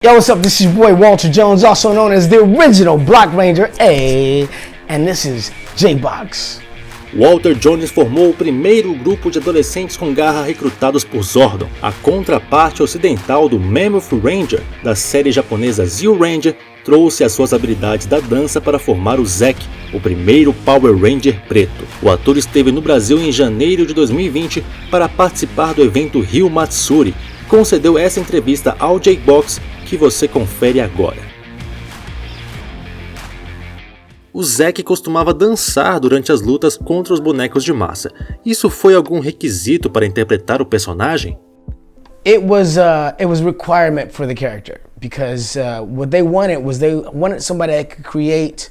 Yo, what's up? This is your boy Walter Jones, also known as the original Block Ranger, and this is JBox. Walter Jones formou o primeiro grupo de adolescentes com garra recrutados por Zordon, a contraparte ocidental do Mammoth Ranger da série japonesa Zyuranger. Trouxe as suas habilidades da dança para formar o Zack, o primeiro Power Ranger preto. O ator esteve no Brasil em janeiro de 2020 para participar do evento Rio Matsuri e concedeu essa entrevista ao JBox que você confere agora. O Zack costumava dançar durante as lutas contra os bonecos de massa. Isso foi algum requisito para interpretar o personagem? It was requirement for the character because what they wanted somebody that could create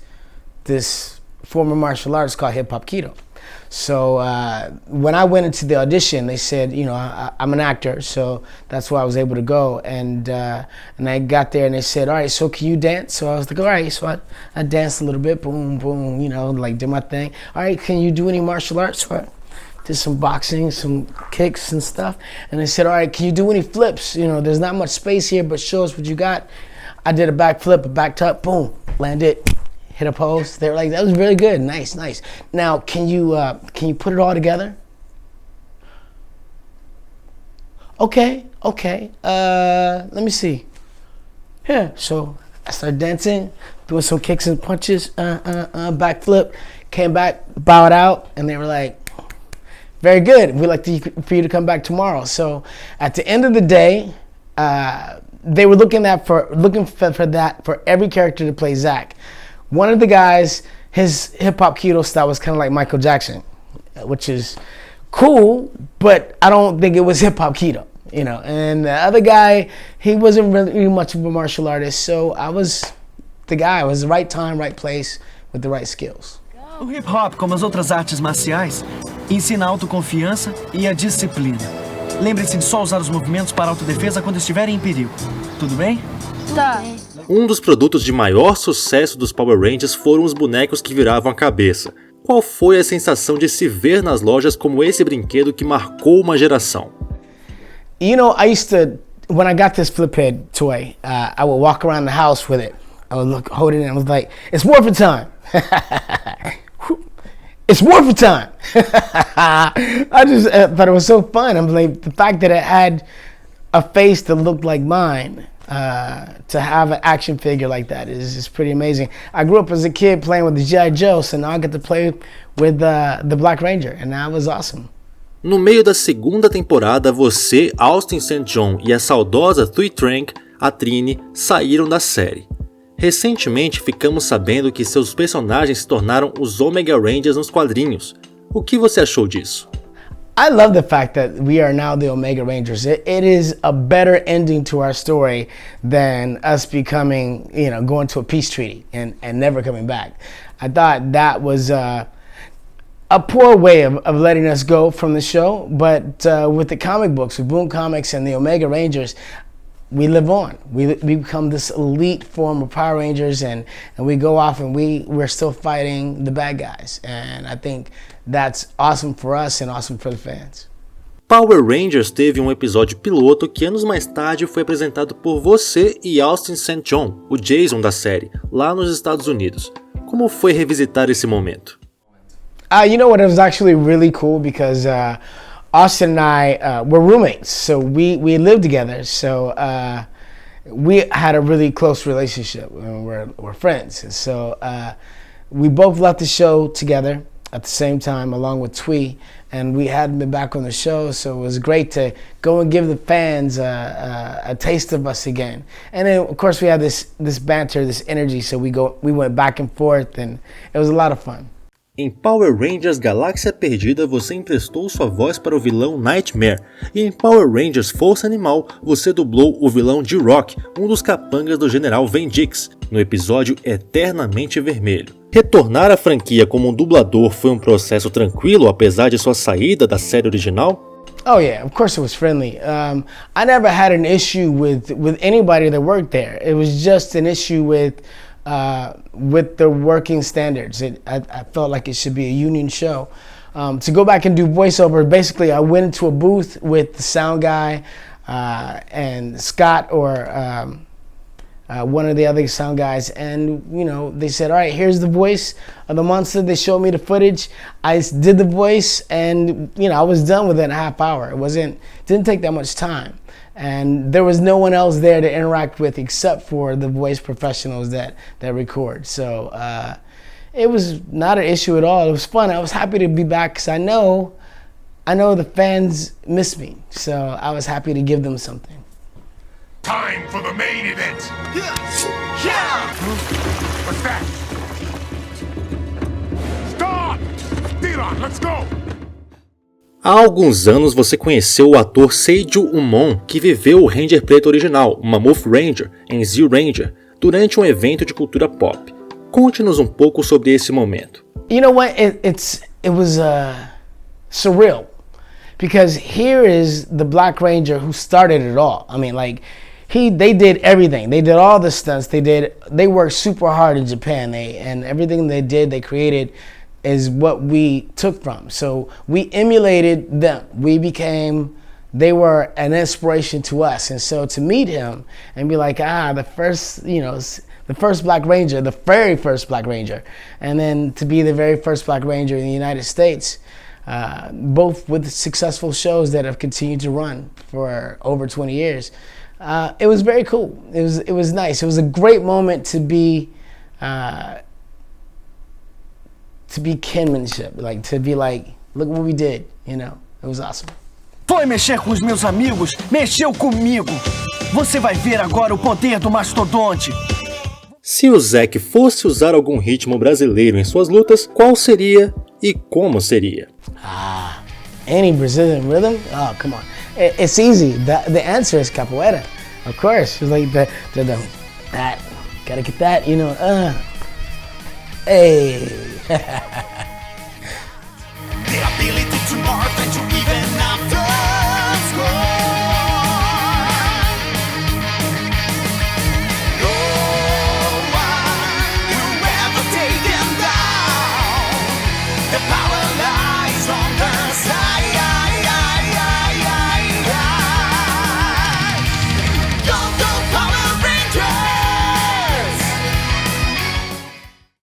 this form of martial arts called hip hop keto. So when I went into the audition, they said, you know, I'm an actor, so that's why I was able to go. And I got there and they said, all right, so can you dance? So I was like, all right. So I danced a little bit, boom, boom, you know, like did my thing. All right, can you do any martial arts? So I did some boxing, some kicks and stuff. And they said, all right, can you do any flips? You know, there's not much space here, but show us what you got. I did a back flip, a back tuck, boom, landed. Hit a pose. They were like, that was really good. Nice, nice. Now, can you put it all together? Okay. Let me see. Yeah. So I started dancing, doing some kicks and punches, back flip, came back, bowed out, and they were like, very good. We'd like for you to come back tomorrow. So at the end of the day, they were looking for that for every character to play Zack. One of the guys, his hip-hop keto style was kind of like Michael Jackson, which is cool, but I don't think it was hip-hop keto, you know. And the other guy, he wasn't really much of a martial artist, so I was the guy. I was the right time, right place, with the right skills. O hip-hop, como as outras artes marciais, ensina a autoconfiança e a disciplina. Lembre-se de só usar os movimentos para autodefesa quando estiverem em perigo. Tudo bem? Tá. Um dos produtos de maior sucesso dos Power Rangers foram os bonecos que viravam a cabeça. Qual foi a sensação de se ver nas lojas como esse brinquedo que marcou uma geração? You know, when I got this flip head toy, I would walk around the house with it. I would hold it and I was like, it's morphin' time. It's morphin' time. I just thought it was so fun. I'm like, the fact that it had a face that looked like mine. To have an action figure like that is pretty amazing. I grew up as a kid playing with the G.I. Joe, so now I get to play with the Black Ranger, and that was awesome. No meio da segunda temporada, você, Austin St. John e a saudosa Thuy Trank, a Trini, saíram da série. Recentemente ficamos sabendo que seus personagens se tornaram os Omega Rangers nos quadrinhos. O que você achou disso? I love the fact that we are now the Omega Rangers. It is a better ending to our story than us becoming, you know, going to a peace treaty and never coming back. I thought that was a poor way of letting us go from the show, but with the comic books, with Boom Comics and the Omega Rangers, we live on. We become this elite form of Power Rangers, and we go off and we're still fighting the bad guys. And I think that's awesome for us and awesome for the fans. Power Rangers teve um episódio piloto que anos mais tarde foi apresentado por você e Austin St. John, o Jason da série, lá nos Estados Unidos. Como foi revisitar esse momento? You know what, it was actually really cool because Austin and I were roommates, so we lived together. So we had a really close relationship. We're friends. And so we both left the show together at the same time, along with Twee, and we hadn't been back on the show, so it was great to go and give the fans a taste of us again. And then, of course, we had this banter, this energy, so we went back and forth, and it was a lot of fun. Em Power Rangers Galáxia Perdida, você emprestou sua voz para o vilão Nightmare, e em Power Rangers Força Animal, você dublou o vilão D-Rock, um dos capangas do General Vendix, no episódio Eternamente Vermelho. Retornar à franquia como um dublador foi um processo tranquilo, apesar de sua saída da série original? Oh yeah, of course it was friendly. I never had an issue with anybody that worked there. It was just an issue with the working standards. I felt like it should be a union show. To go back and do voiceover, basically I went into a booth with the sound guy and Scott or one of the other sound guys, and they said, all right, here's the voice of the monster. They showed me the footage. I did the voice, and I was done within a half hour. Didn't take that much time, and there was no one else there to interact with except for the voice professionals that record. So it was not an issue at all. It was fun. I was happy to be back because I know the fans miss me, so I was happy to give them something. Time for the main event. Yeah. What's that? Stop! Dylan, let's go! Há alguns anos você conheceu o ator Seijo Umon, que viveu o Ranger Preto original, o Mammoth Ranger, em Zyuranger, durante um evento de cultura pop. Conte-nos um pouco sobre esse momento. You know what? It was surreal, because here is the Black Ranger who started it all. I mean, like, they did everything. They did all the stunts. They worked super hard in Japan. And everything they did, they created, is what we took from. So we emulated them. They were an inspiration to us. And so to meet him and be like, the first Black Ranger, the very first Black Ranger, and then to be the very first Black Ranger in the United States, both with successful shows that have continued to run for over 20 years. It was very cool. It was nice. It was a great moment to be kinship, to be like, look what we did, It was awesome. Foi mexer com os meus amigos, mexeu comigo. Você vai ver agora o poder do mastodonte. Se o Zack fosse usar algum ritmo brasileiro em suas lutas, qual seria e como seria? Any Brazilian rhythm? Oh, come on. It's easy. The answer is capoeira. Of course. It's like that. Gotta get that, Hey.